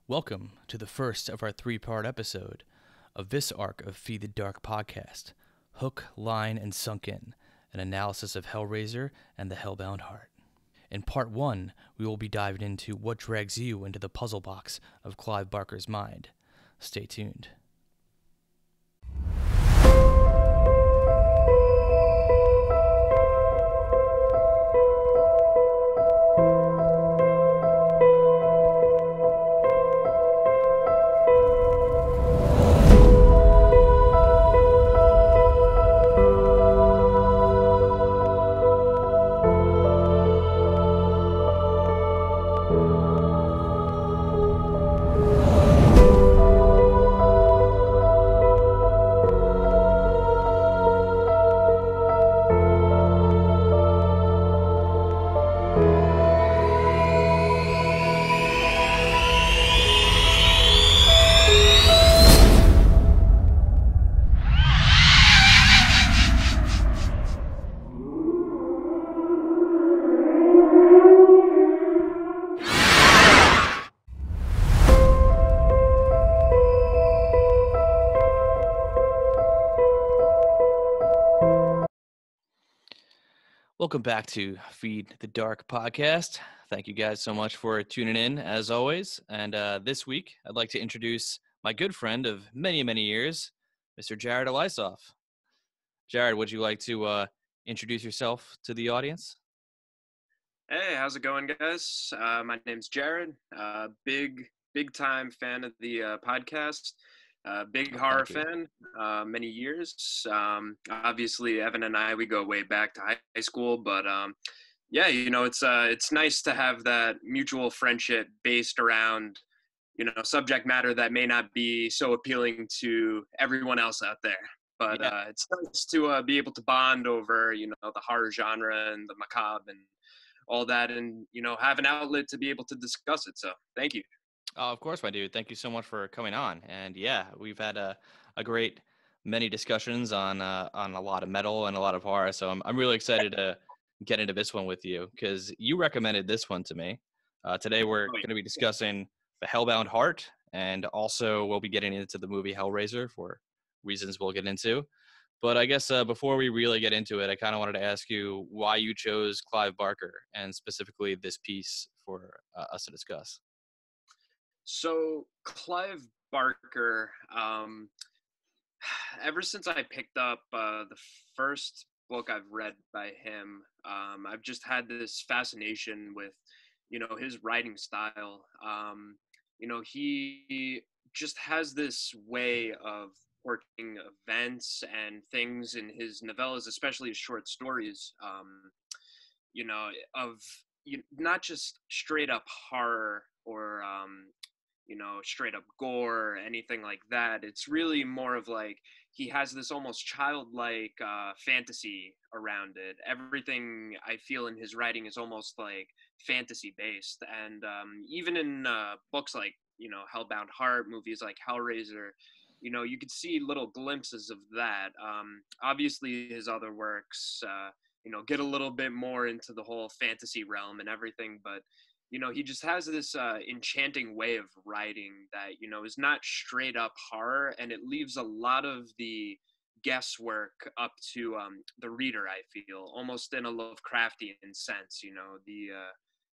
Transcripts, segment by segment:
Welcome to the first of our three-part episode of this arc of Feed the Dark podcast, Hook, Line, and Sunken, an analysis of Hellraiser and the Hellbound Heart. In part one, we will be diving into what drags you into the puzzle box of Clive Barker's mind. Stay tuned. Welcome back to Feed the Dark podcast. Thank you guys so much for tuning in, as always. And this week, I'd like to introduce my good friend of many, many years, Mr. Jared Elisoff. Jared, would you like to introduce yourself to the audience? Hey, how's it going, guys? My name's Jared. Big time fan of the podcast. Big horror fan, many years. Obviously, Evan and I, we go way back to high school, but yeah, it's nice to have that mutual friendship based around, subject matter that may not be so appealing to everyone else out there. But it's nice to be able to bond over, the horror genre and the macabre and all that, and have an outlet to be able to discuss it. So thank you. Of course, my dude. Thank you so much for coming on. And yeah, we've had a great many discussions on a lot of metal and a lot of horror. So I'm really excited to get into this one with you because you recommended this one to me. Today we're going to be discussing the Hellbound Heart, and also we'll be getting into the movie Hellraiser for reasons we'll get into. But I guess before we really get into it, I kind of wanted to ask you why you chose Clive Barker and specifically this piece for us to discuss. So Clive Barker, ever since I picked up the first book I've read by him, I've just had this fascination with, his writing style. He just has this way of working events and things in his novellas, especially his short stories, not just straight up horror or straight up gore or anything like that. It's really more of like he has this almost childlike fantasy around it. Everything I feel in his writing is almost like fantasy based, and even in books like Hellbound Heart, movies like Hellraiser, you could see little glimpses of that. Obviously, his other works, get a little bit more into the whole fantasy realm and everything, but he just has this enchanting way of writing that, is not straight up horror, and it leaves a lot of the guesswork up to the reader, I feel, almost in a Lovecraftian sense. The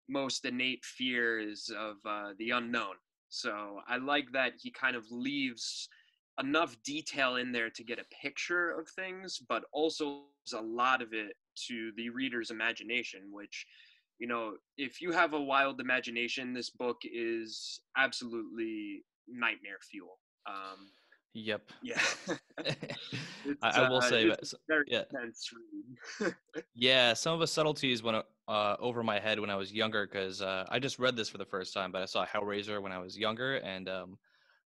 most innate fears of the unknown. So I like that he kind of leaves enough detail in there to get a picture of things, but also a lot of it to the reader's imagination, which, if you have a wild imagination, this book is absolutely nightmare fuel. Yep. Yeah. I will say that. Very intense read. Yeah, some of the subtleties went over my head when I was younger because I just read this for the first time, but I saw Hellraiser when I was younger, and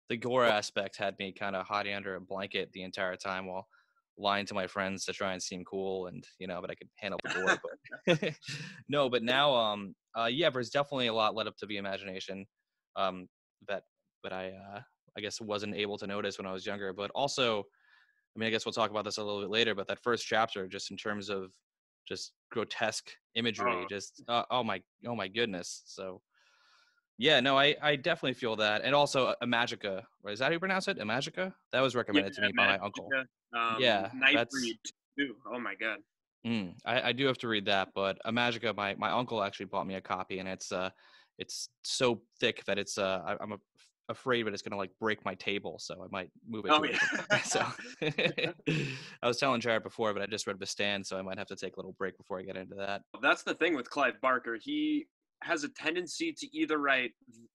the gore aspect had me kind of hiding under a blanket the entire time while lying to my friends to try and seem cool, and but I could handle the gore. But no, but now yeah, there's definitely a lot led up to the imagination that I guess wasn't able to notice when I was younger. But also, I mean, I guess we'll talk about this a little bit later, but that first chapter, just in terms of just grotesque imagery, just oh my goodness. So Yeah, no, I definitely feel that. And also Imagica, right? Is that how you pronounce it? Imagica? That was Yeah, recommended to me by my uncle. Magica, Yeah, that's Nightbreed too. Oh my god. I do have to read that, but Imagica, my uncle actually bought me a copy, and it's so thick that I'm afraid that it's gonna like break my table, so I might move it Oh to a different. yeah. So I was telling Jared before, but I just read The Stand, so I might have to take a little break before I get into that. That's the thing with Clive Barker. He has a tendency to either write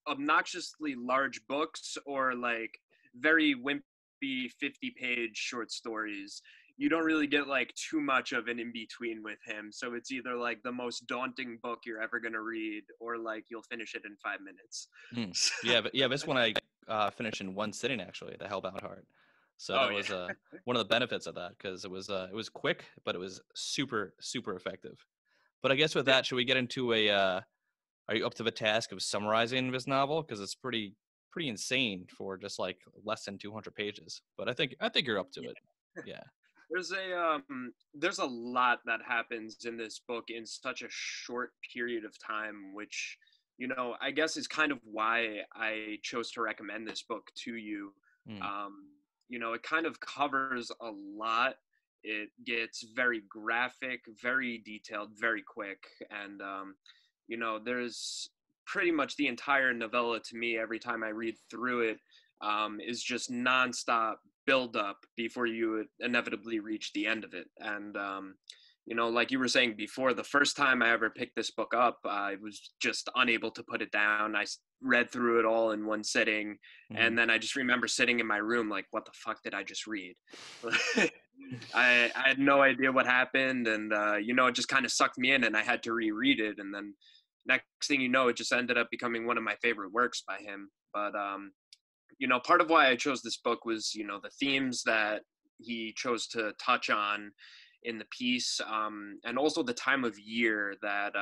obnoxiously large books or like very wimpy 50-page short stories. You don't really get like too much of an in between with him. So it's either like the most daunting book you're ever going to read or like you'll finish it in 5 minutes. Mm. Yeah, but yeah, this one I finished in one sitting actually, the Hellbound Heart. So Oh that was yeah. one of the benefits of that because it was quick, but it was super effective. But I guess with Yeah. that, should we get into a? Are you up to the task of summarizing this novel? Because it's pretty insane for just like less than 200 pages. But I think you're up to it. Yeah. There's a lot that happens in this book in such a short period of time, which, I guess is kind of why I chose to recommend this book to you. Mm, um, it kind of covers a lot. It gets very graphic, very detailed, very quick. And there's pretty much the entire novella to me every time I read through it, is just nonstop build up before you inevitably reach the end of it. And like you were saying before, the first time I ever picked this book up, I was just unable to put it down. Read through it all in one sitting, mm. and then I just remember sitting in my room like, what the fuck did I just read? I had no idea what happened, and it just kind of sucked me in, and I had to reread it, and then next thing you know, it just ended up becoming one of my favorite works by him. But part of why I chose this book was, the themes that he chose to touch on in the piece, and also the time of year that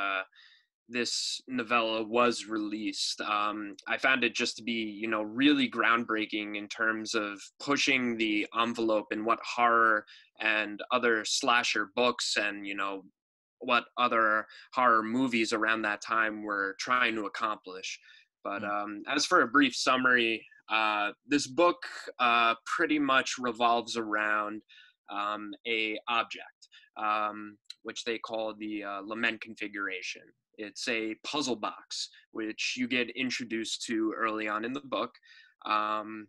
this novella was released. I found it just to be, really groundbreaking in terms of pushing the envelope in what horror and other slasher books and, what other horror movies around that time were trying to accomplish. But Mm. as for a brief summary, this book pretty much revolves around a object, which they call the lament configuration. It's a puzzle box, which you get introduced to early on in the book. Um,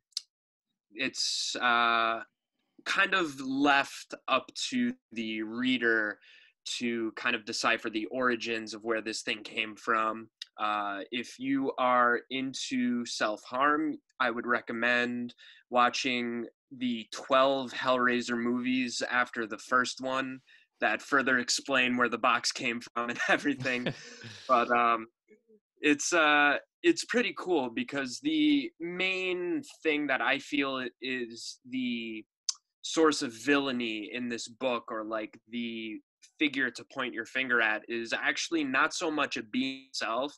it's kind of left up to the reader to kind of decipher the origins of where this thing came from. If you are into self harm, I would recommend watching the 12 Hellraiser movies after the first one that further explain where the box came from and everything. But it's pretty cool because the main thing that I feel is the source of villainy in this book, or like the figure to point your finger at, is actually not so much a being itself,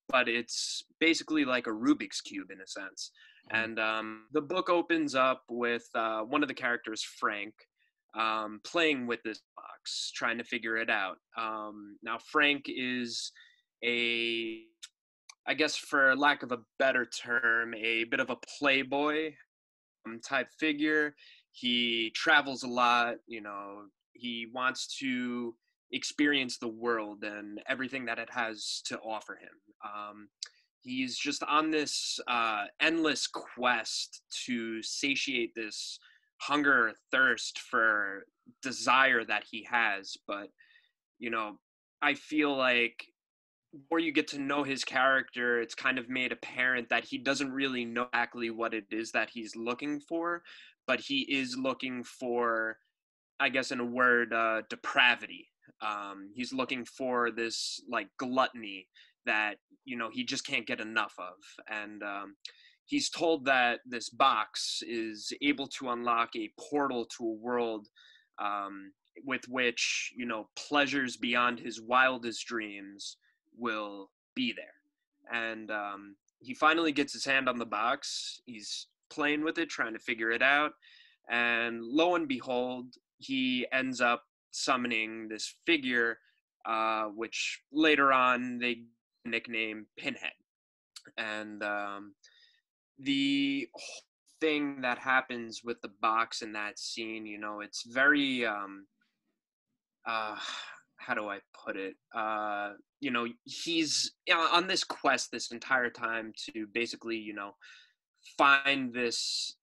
but it's basically like a Rubik's cube in a sense. Mm. And the book opens up with one of the characters, Frank, playing with this box, trying to figure it out. Now, Frank is a, I guess for lack of a better term, a bit of a playboy type figure. He travels a lot, he wants to experience the world and everything that it has to offer him. He's just on this endless quest to satiate this hunger or thirst for desire that he has. But, you know, I feel like the more you get to know his character, it's kind of made apparent that he doesn't really know exactly what it is that he's looking for, but he is looking for, I guess, in a word, depravity. He's looking for this like gluttony that he just can't get enough of, and he's told that this box is able to unlock a portal to a world um, with which pleasures beyond his wildest dreams will be there. And he finally gets his hand on the box. He's playing with it, trying to figure it out, and lo and behold, he ends up summoning this figure, which later on they nickname Pinhead. And the whole thing that happens with the box in that scene, it's very uh how do I put it? He's on this quest this entire time to basically, find this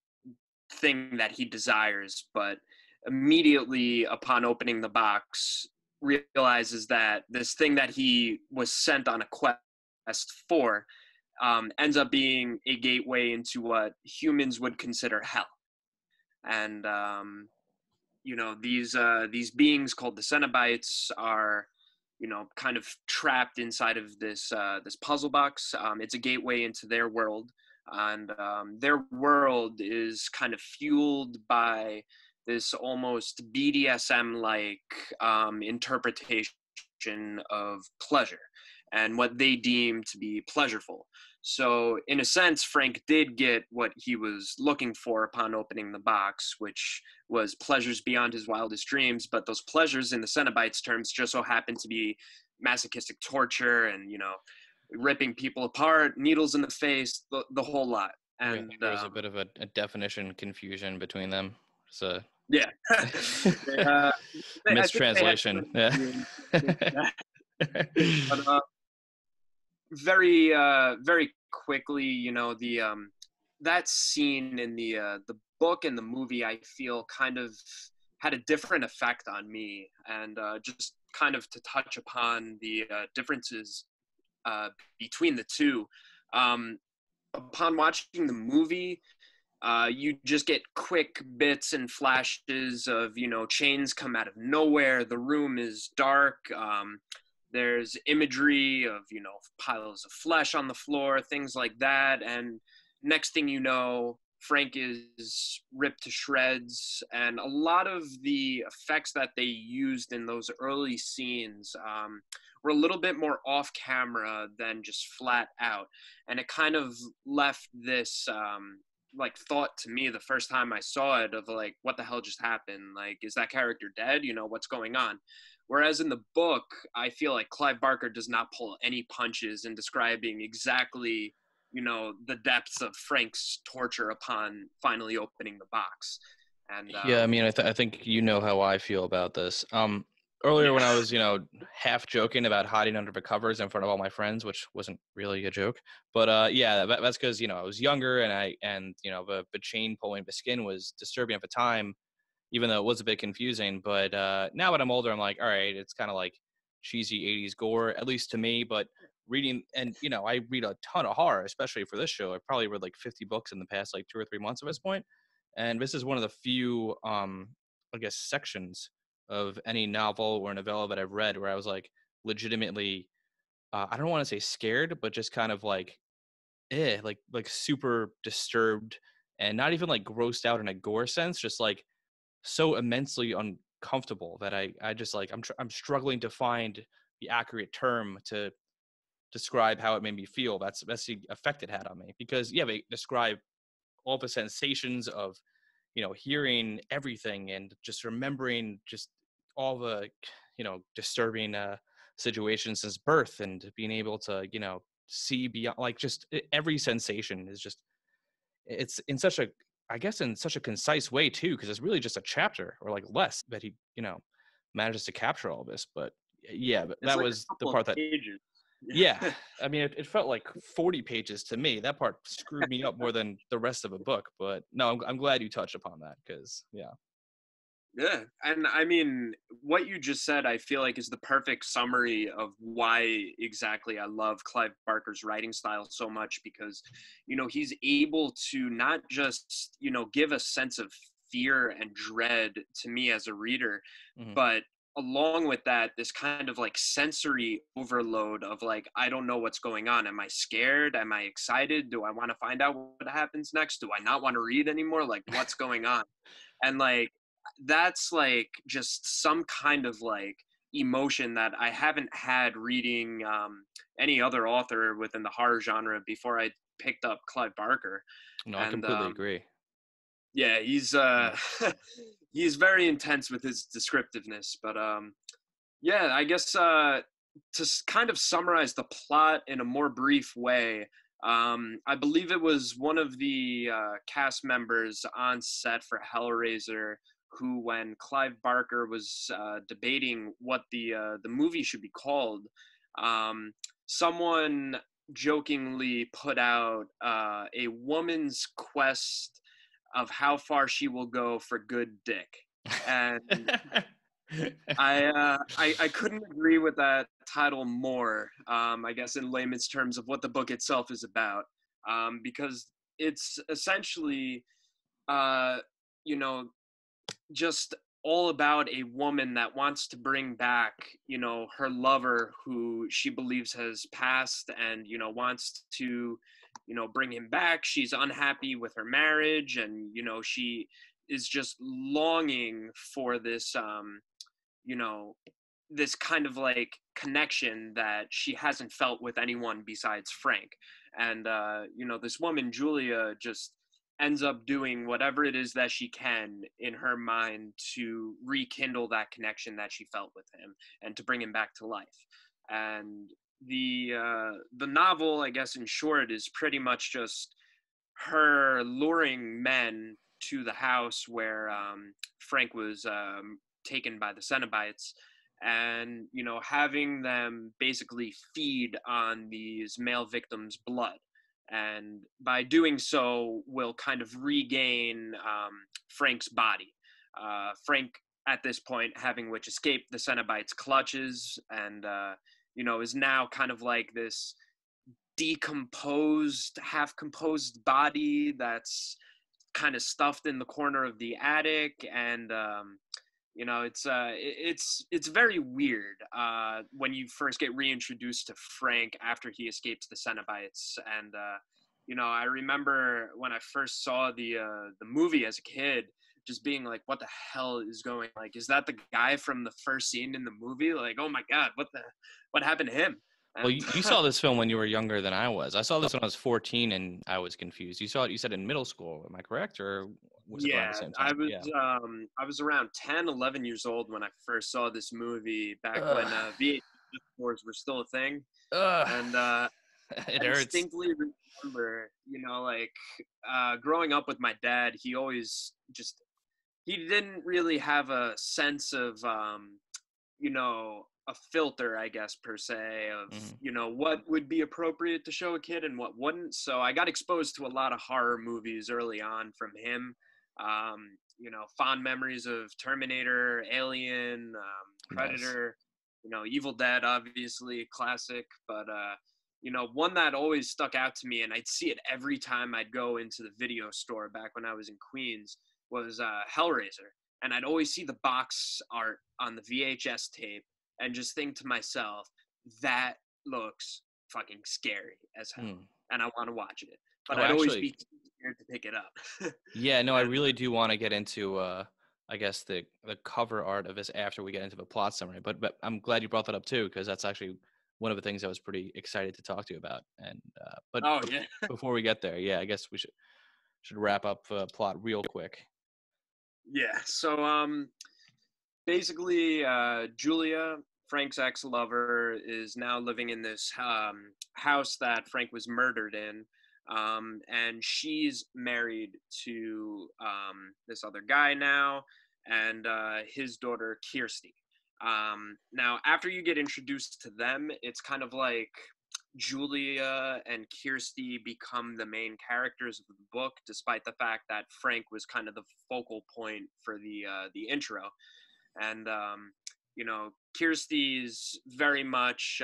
thing that he desires, but immediately upon opening the box, realizes that this thing that he was sent on a quest for ends up being a gateway into what humans would consider hell. And these beings called the Cenobites are kind of trapped inside of this puzzle box. It's a gateway into their world, and their world is kind of fueled by this almost BDSM like interpretation of pleasure and what they deem to be pleasureful. So, in a sense, Frank did get what he was looking for upon opening the box, which was pleasures beyond his wildest dreams. But those pleasures, in the Cenobites' terms, just so happen to be masochistic torture and, ripping people apart, needles in the face, the whole lot. Yeah, I And think there was a bit of a definition confusion between them. So yeah, I think they had mistranslation. Yeah. but very quickly, the that scene in the book and the movie, I feel kind of had a different effect on me. And just kind of to touch upon the differences between the two, um, upon watching the movie, you just get quick bits and flashes of, chains come out of nowhere. The room is dark. There's imagery of, piles of flesh on the floor, things like that. And next thing you know, Frank is ripped to shreds. And a lot of the effects that they used in those early scenes were a little bit more off camera than just flat out. And it kind of left this like thought to me the first time I saw it of like, what the hell just happened? Like, is that character dead? What's going on? Whereas in the book, I feel like Clive Barker does not pull any punches in describing exactly, the depths of Frank's torture upon finally opening the box. And Yeah, I mean, I think you know how I feel about this. Earlier yeah, when I was, half joking about hiding under the covers in front of all my friends, which wasn't really a joke, but yeah, that's because I was younger and the chain pulling the skin was disturbing at the time, even though it was a bit confusing. But now that I'm older, I'm like, all right, it's kind of like cheesy 80s gore, at least to me. But reading, and I read a ton of horror, especially for this show. I probably read like 50 books in the past like 2 or 3 months at this point, and this is one of the few, I guess, sections of any novel or novella that I've read where I was like legitimately, I don't want to say scared, but just kind of like, like super disturbed, and not even like grossed out in a gore sense, just like so immensely uncomfortable that I just like I'm struggling to find the accurate term to describe how it made me feel. That's the effect it had on me, because yeah, they describe all the sensations of hearing everything and just remembering just all the disturbing situations since birth, and being able to see beyond, like, just every sensation is just, it's in such a, I guess, in such a concise way too, because it's really just a chapter or like less that he manages to capture all this. But yeah, it's that like was a the couple of part that, pages. yeah, I mean, it felt like 40 pages to me. That part screwed me up more than the rest of a book. But no, I'm glad you touched upon that, because yeah. Yeah, and I mean, what you just said, I feel like is the perfect summary of why exactly I love Clive Barker's writing style so much, because, he's able to not just, give a sense of fear and dread to me as a reader, Hmm. but along with that, this kind of like sensory overload of like, I don't know what's going on. Am I scared? Am I excited? Do I want to find out what happens next? Do I not want to read anymore? Like, what's going on? And like, that's like just some kind of like emotion that I haven't had reading any other author within the horror genre before I picked up Clive Barker. No, I And completely agree. yeah, he's Yeah. he's very intense with his descriptiveness. But yeah, I guess to kind of summarize the plot in a more brief way, I believe it was one of the cast members on set for Hellraiser who, when Clive Barker was debating what the movie should be called, um, someone jokingly put out a woman's quest of how far she will go for good dick, and I couldn't agree with that title more. I guess in layman's terms of what the book itself is about, because it's essentially, uh, you know, just all about a woman that wants to bring back, her lover who she believes has passed, and wants to, bring him back. She's unhappy with her marriage, and she is just longing for this you know, this kind of like connection that she hasn't felt with anyone besides Frank. And, this woman, Julia, just ends up doing whatever it is that she can in her mind to rekindle that connection that she felt with him and to bring him back to life. And the novel, I guess in short, is pretty much just her luring men to the house where Frank was taken by the Cenobites, and having them basically feed on these male victims' blood, and by doing so will kind of regain Frank's body. Frank, at this point, having which escaped the Cenobites' clutches, and is now kind of like this decomposed, half composed body that's kind of stuffed in the corner of the attic. And it's very weird when you first get reintroduced to Frank after he escapes the Cenobites. And I remember when I first saw the movie as a kid, just being like, what the hell is going, like, is that the guy from the first scene in the movie? Like, oh my god, what happened to him? Well, And you saw this film when you were younger than I was. I saw this when I was 14, and I was confused. You saw it, you said, in middle school. Am I correct, or was it around the yeah, same I time? was Yeah. um I was around 10, 11 years old when I first saw this movie, back when Ugh. VHS boards were still a thing. Ugh. And It I hurts. distinctly remember, like, growing up with my dad, he didn't really have a sense of, a filter, I guess, per se, of, Mhm. what would be appropriate to show a kid and what wouldn't. So I got exposed to a lot of horror movies early on from him. Fond memories of Terminator, Alien, Nice. Predator, Evil Dead, obviously, classic. But, one that always stuck out to me, and I'd see it every time I'd go into the video store back when I was in Queens, was Hellraiser. And I'd always see the box art on the VHS tape and just think to myself, that looks fucking scary as hell, Hmm. and I want to watch it. But Oh, I'd always actually, be too scared to pick it up. yeah, no, I And really do want to get into, I guess the cover art of this after we get into the plot summary. But I'm glad you brought that up too, because that's actually one of the things I was pretty excited to talk to you about. And oh but yeah, before we get there, yeah, I guess we should wrap up plot real quick. yeah. So basically, Julia, Frank's ex-lover, is now living in this house that Frank was murdered in. And she's married to this other guy now, and his daughter, Kirsty. Now, after you get introduced to them, it's kind of like Julia and Kirsty become the main characters of the book, despite the fact that Frank was kind of the focal point for the intro. And Kirsty's very much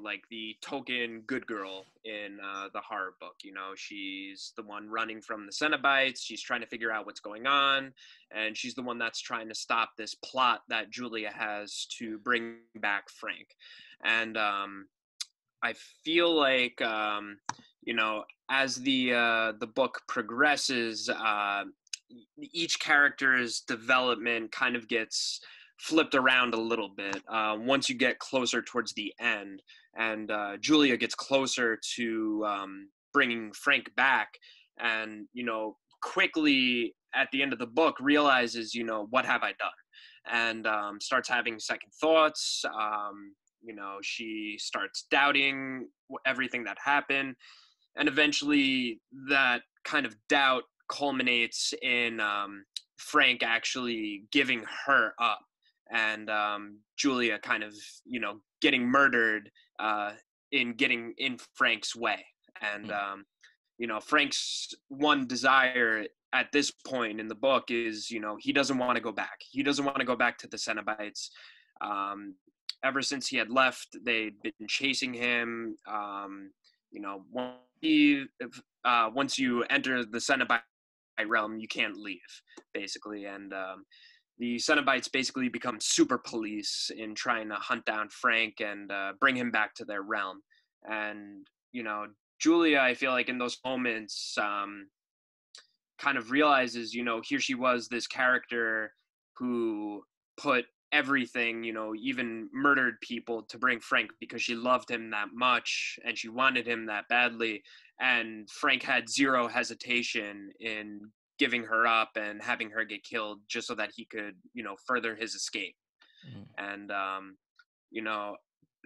like the token good girl in the horror book. She's the one running from the Cenobites. She's trying to figure out what's going on, and she's the one that's trying to stop this plot that Julia has to bring back Frank. And I feel like as the book progresses, each character's development kind of gets flipped around a little bit once you get closer towards the end, and Julia gets closer to bringing Frank back, and quickly at the end of the book realizes, what have I done, and starts having second thoughts. she starts doubting everything that happened, and eventually that kind of doubt culminates in Frank actually giving her up, and Julia kind of getting murdered in getting in Frank's way. And Mm. Frank's one desire at this point in the book is, he doesn't want to go back. He doesn't want to go back to the Cenobites. Um, Ever since he had left, they'd been chasing him. Once once you enter the Cenobite realm, you can't leave, basically. And the Cenobites basically become super police in trying to hunt down Frank and bring him back to their realm. And, Julia, I feel like in those moments, kind of realizes, here she was, this character who put everything, even murdered people to bring Frank because she loved him that much and she wanted him that badly. And Frank had zero hesitation in giving her up and having her get killed just so that he could, further his escape. Mm. And,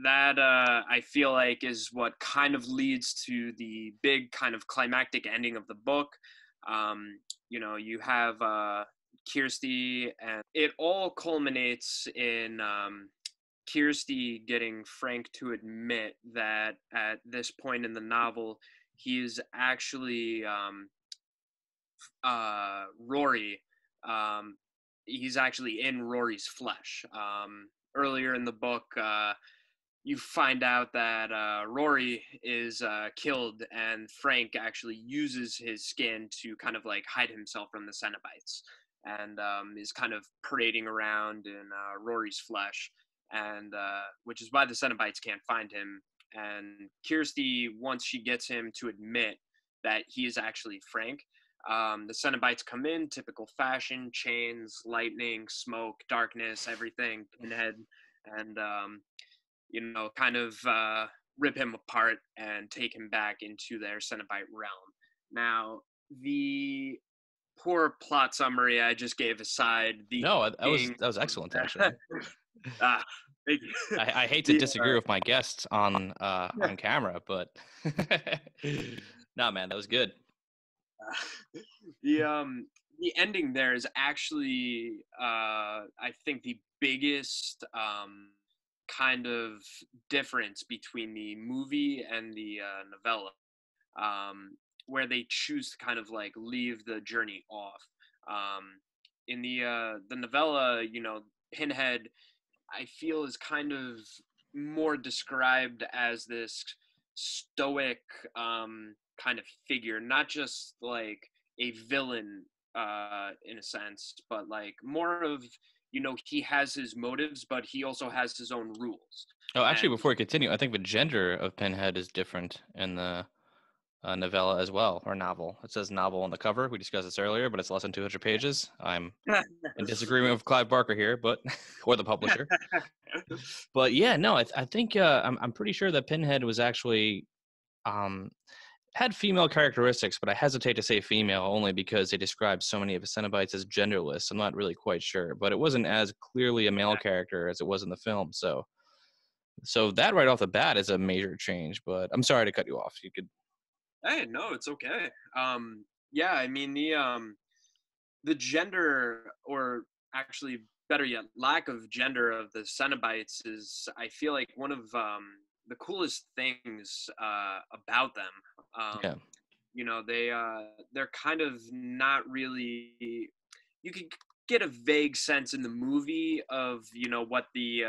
that I feel like is what kind of leads to the big kind of climactic ending of the book. You have Kirsty, and it all culminates in Kirsty getting Frank to admit that at this point in the novel, he is actually Rory. He's actually in Rory's flesh. Earlier in the book, you find out that Rory is killed, and Frank actually uses his skin to kind of like hide himself from the Cenobites, and is kind of parading around in Rory's flesh, and which is why the Cenobites can't find him. And Kirsty, once she gets him to admit that he is actually Frank, the Cenobites come in, typical fashion, chains, lightning, smoke, darkness, everything, pinhead, and kind of rip him apart and take him back into their Cenobite realm. Now, the poor plot summary I just gave aside, the No, that was being, excellent actually. ah, thank you. I hate to the, disagree with my guests on camera, but no, man, that was good. The ending there is actually I think the biggest kind of difference between the movie and the novella, where they choose to kind of like leave the journey off. In the novella, Pinhead, I feel, is kind of more described as this stoic kind of figure, not just like a villain in a sense, but like more of, he has his motives, but he also has his own rules. Oh, actually, And before we continue, I think the gender of Pinhead is different in the novella as well, or novel. It says novel on the cover. We discussed this earlier, but it's less than 200 pages. I'm in disagreement with Clive Barker here, but or the publisher. But yeah, no, I think I'm pretty sure that Pinhead was actually um, had female characteristics, but I hesitate to say female only because they describe so many of the Cenobites as genderless. I'm not really quite sure, but it wasn't as clearly a male character as it was in the film. So that right off the bat is a major change. But I'm sorry to cut you off. You could. Hey, no, it's okay. Yeah, I mean the gender, or actually better yet, lack of gender of the Cenobites is, I feel like, one of the coolest things about them. Yeah. They're kind of not really. You could get a vague sense in the movie of what the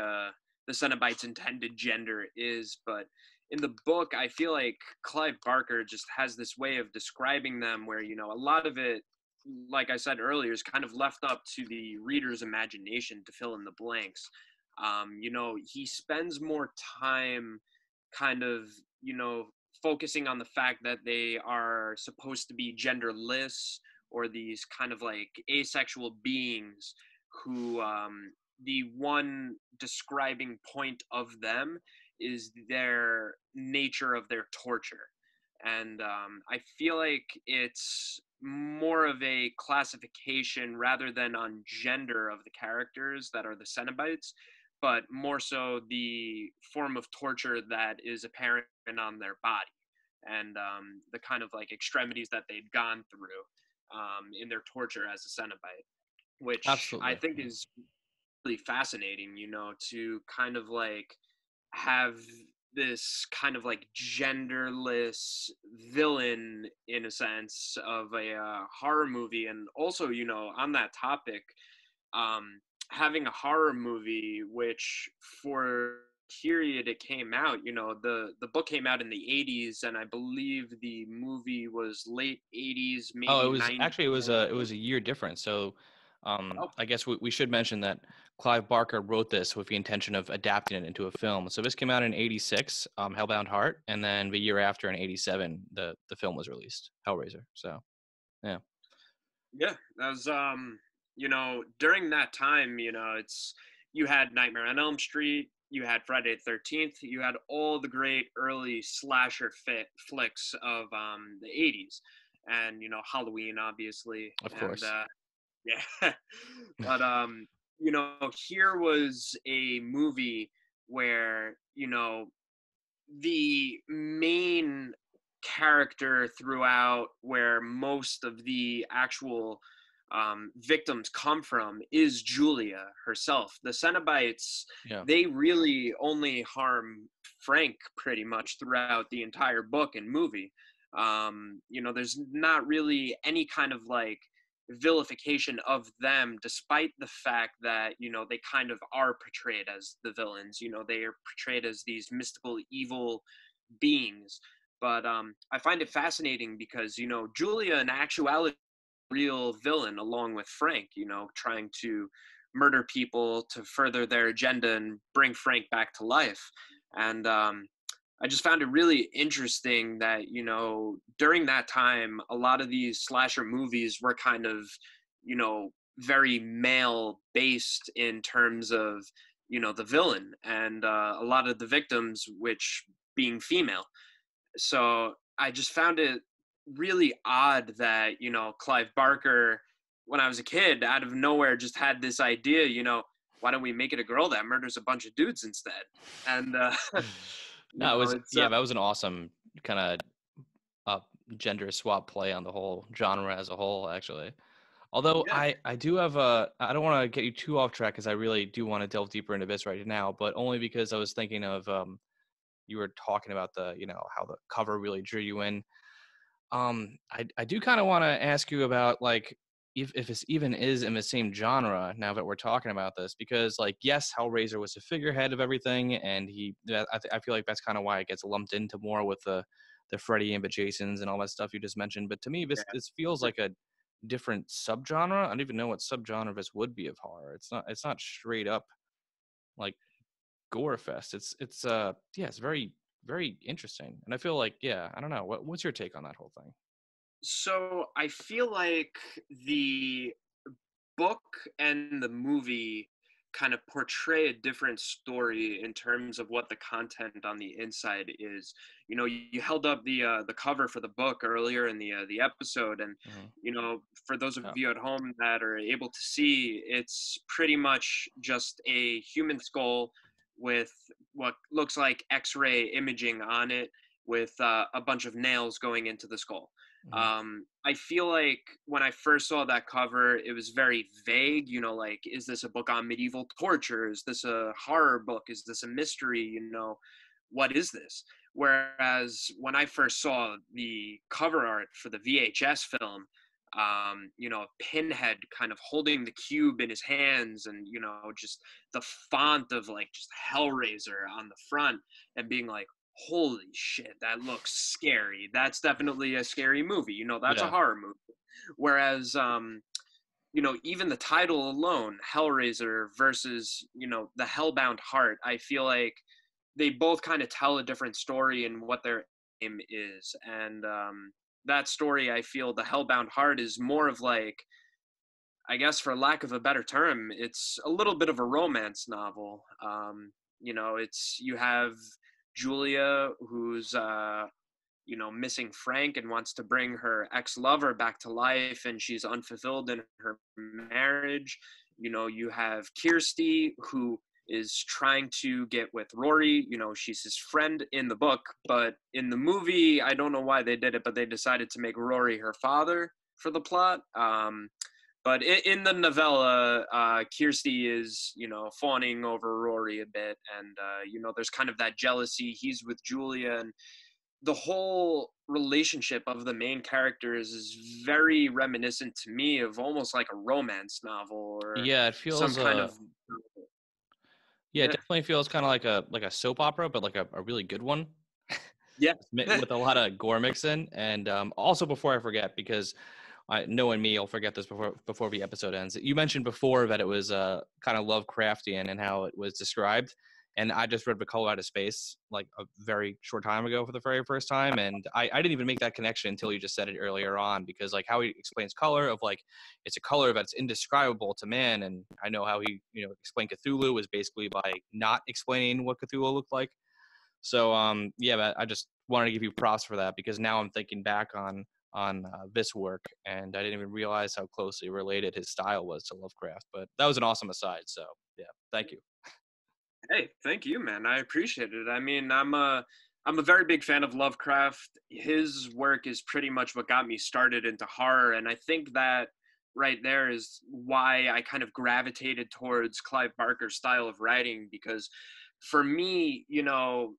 Cenobites' intended gender is, but in the book, I feel like Clive Barker just has this way of describing them where, a lot of it, like I said earlier, is kind of left up to the reader's imagination to fill in the blanks. He spends more time kind of, focusing on the fact that they are supposed to be genderless, or these kind of like asexual beings who, the one describing point of them is their nature of their torture. And I feel like it's more of a classification rather than on gender of the characters that are the Cenobites. but more so the form of torture that is apparent on their body, and the kind of like extremities that they've gone through in their torture as a Cenobite, which I Absolutely. think is really fascinating, to kind of like have this kind of like genderless villain in a sense of a horror movie. And also, on that topic, um, having a horror movie, which for period it came out, the book came out in the 80s, and I believe the movie was late 80s, Oh, it maybe was 90s. actually it was a year difference. So, Oh, I guess we should mention that Clive Barker wrote this with the intention of adapting it into a film. So this came out in '86, Hellbound Heart, and then the year after in '87, the film was released, Hellraiser. So yeah, yeah, that was during that time, it's you had Nightmare on Elm Street, you had Friday the 13th, you had all the great early slasher flicks of the 80s, and Halloween obviously, of and course. yeah. But here was a movie where the main character throughout, where most of the actual victims come from, is Julia herself. The Cenobites, Yeah. they really only harm Frank pretty much throughout the entire book and movie. There's not really any kind of like vilification of them, despite the fact that they kind of are portrayed as the villains. They are portrayed as these mystical evil beings. But I find it fascinating because Julia in actuality real villain, along with Frank, trying to murder people to further their agenda and bring Frank back to life. And I just found it really interesting that, during that time, a lot of these slasher movies were kind of, very male based in terms of, the villain, and a lot of the victims, which being female. So I just found it really odd that, Clive Barker, when I was a kid, out of nowhere just had this idea, why don't we make it a girl that murders a bunch of dudes instead? And, No, it was it's, yeah, that was an awesome kind of uh, gender swap play on the whole genre as a whole, actually. Although yeah, I do have a, I don't want to get you too off track because I really do want to delve deeper into this right now, but only because I was thinking of you were talking about the, how the cover really drew you in. I do kind of want to ask you about like if this even is in the same genre now that we're talking about this, because like yes, Hellraiser was the figurehead of everything, and I feel like that's kind of why it gets lumped into more with the Freddy and the Jasons and all that stuff you just mentioned. But to me, this feels like a different subgenre. I don't even know what subgenre this would be of horror. It's not straight up like gore fest. It's yeah, it's very very interesting, and I feel like yeah, I don't know what's your take on that whole thing. so I feel like the book and the movie kind of portray a different story in terms of what the content on the inside is. You held up the cover for the book earlier in the episode, and Hmm. for those of Oh, you at home that are able to see, it's pretty much just a human skull with what looks like X-ray imaging on it, with a bunch of nails going into the skull. hmm. I feel like when I first saw that cover, it was very vague. Like, is this a book on medieval torture? Is this a horror book? Is this a mystery? What is this? Whereas when I first saw the cover art for the VHS film, Pinhead kind of holding the cube in his hands, and just the font of like just Hellraiser on the front, and being like, holy shit, that looks scary. That's definitely a scary movie. That's a Yeah. horror movie. Whereas, even the title alone, Hellraiser versus, the Hellbound Heart, I feel like they both kind of tell a different story in what their aim is. And that story, I feel the Hellbound Heart is more of like, I guess for lack of a better term, it's a little bit of a romance novel. It's you have Julia, who's missing Frank and wants to bring her ex-lover back to life, and she's unfulfilled in her marriage. You have Kirsty, who is trying to get with Rory. You know, she's his friend in the book, but in the movie, I don't know why they did it, but they decided to make Rory her father for the plot. But in the novella, Kirsty is, you know, fawning over Rory a bit, and you know, there's kind of that jealousy. He's with Julia, and the whole relationship of the main characters is very reminiscent to me of almost like a romance novel or Yeah, it some feels kind of yeah, it yeah, definitely feels kind of like a soap opera, but like a really good one. yeah. With a lot of gore mix in. And also, before I forget, because knowing me, I'll forget this before the episode ends. You mentioned before that it was kind of Lovecraftian and how it was described. And I just read The Color Out of Space like a very short time ago for the very first time, and I didn't even make that connection until you just said it earlier on, because like how he explains color of like it's a color that's indescribable to man, and I know how he explained Cthulhu was basically by not explaining what Cthulhu looked like. So yeah, I just wanted to give you props for that, because now I'm thinking back on this work, and I didn't even realize how closely related his style was to Lovecraft. But that was an awesome aside. So yeah, thank you. Hey, thank you, man. I appreciate it. I mean, I'm a very big fan of Lovecraft. His work is pretty much what got me started into horror, and I think that right there is why I kind of gravitated towards Clive Barker's style of writing, because for me, you know,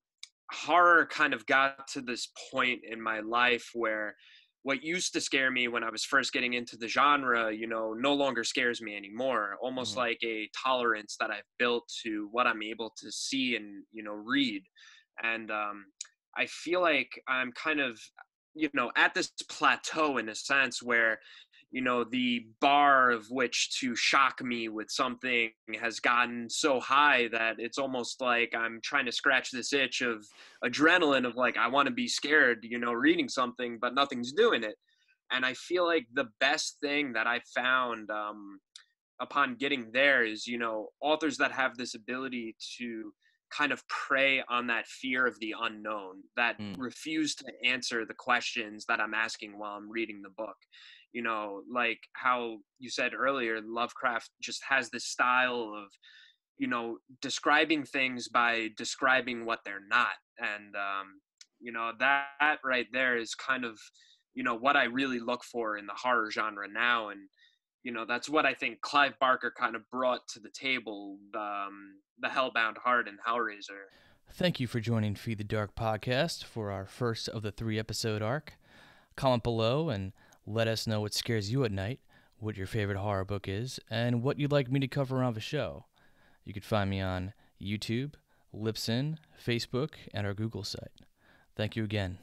horror kind of got to this point in my life where what used to scare me when I was first getting into the genre, you know, no longer scares me anymore. Almost Mhm. like a tolerance that I've built to what I'm able to see and, you know, read. And I feel like I'm kind of, you know, at this plateau in a sense where, you know, the bar of which to shock me with something has gotten so high that it's almost like I'm trying to scratch this itch of adrenaline of like, I want to be scared, you know, reading something, but nothing's doing it. And I feel like the best thing that I found upon getting there is, you know, authors that have this ability to kind of prey on that fear of the unknown, that Mm. refuse to answer the questions that I'm asking while I'm reading the book. You know, like how you said earlier, Lovecraft just has this style of, you know, describing things by describing what they're not. And you know, that right there is kind of, you know, what I really look for in the horror genre now. And you know, that's what I think Clive Barker kind of brought to the table, the Hellbound Heart and Hellraiser. Thank you for joining Feed the Dark podcast for our first of the 3-episode arc. Comment below and let us know what scares you at night, what your favorite horror book is, and what you'd like me to cover on the show. You can find me on YouTube, Libsyn, Facebook, and our Google site. Thank you again.